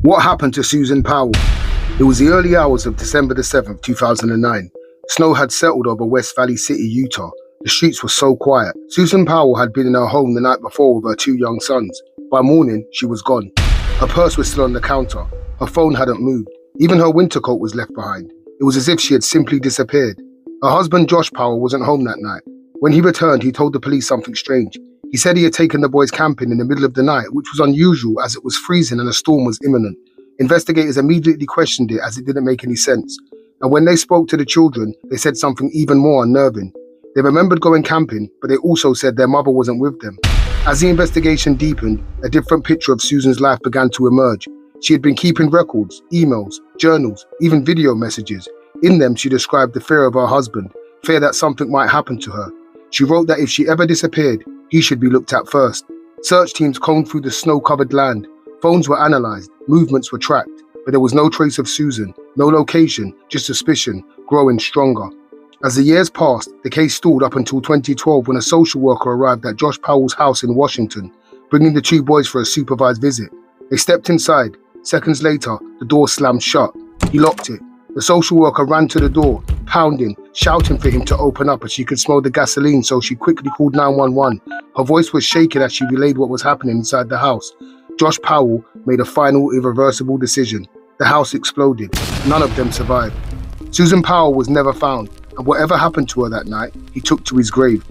What happened to Susan Powell? It was the early hours of December the 7th, 2009. Snow had settled over West Valley City, Utah. The streets were so quiet. Susan Powell had been in her home the night before with her 2 young sons. By morning, she was gone. Her purse was still on the counter. Her phone hadn't moved. Even her winter coat was left behind. It was as if she had simply disappeared. Her husband, Josh Powell, wasn't home that night. When he returned, he told the police something strange. He said he had taken the boys camping in the middle of the night, which was unusual as it was freezing and a storm was imminent. Investigators immediately questioned it as it didn't make any sense. And when they spoke to the children, they said something even more unnerving. They remembered going camping, but they also said their mother wasn't with them. As the investigation deepened, a different picture of Susan's life began to emerge. She had been keeping records, emails, journals, even video messages. In them, she described the fear of her husband, fear that something might happen to her. She wrote that if she ever disappeared, he should be looked at first. Search teams combed through the snow-covered land. Phones were analysed, movements were tracked, but there was no trace of Susan, no location, just suspicion, growing stronger. As the years passed, the case stalled up until 2012 when a social worker arrived at Josh Powell's house in Washington, bringing the 2 boys for a supervised visit. They stepped inside. Seconds later, the door slammed shut. He locked it. The social worker ran to the door, pounding, shouting for him to open up as she could smell the gasoline, so she quickly called 911. Her voice was shaking as she relayed what was happening inside the house. Josh Powell made a final irreversible decision. The house exploded. None of them survived. Susan Powell was never found, and whatever happened to her that night, he took to his grave.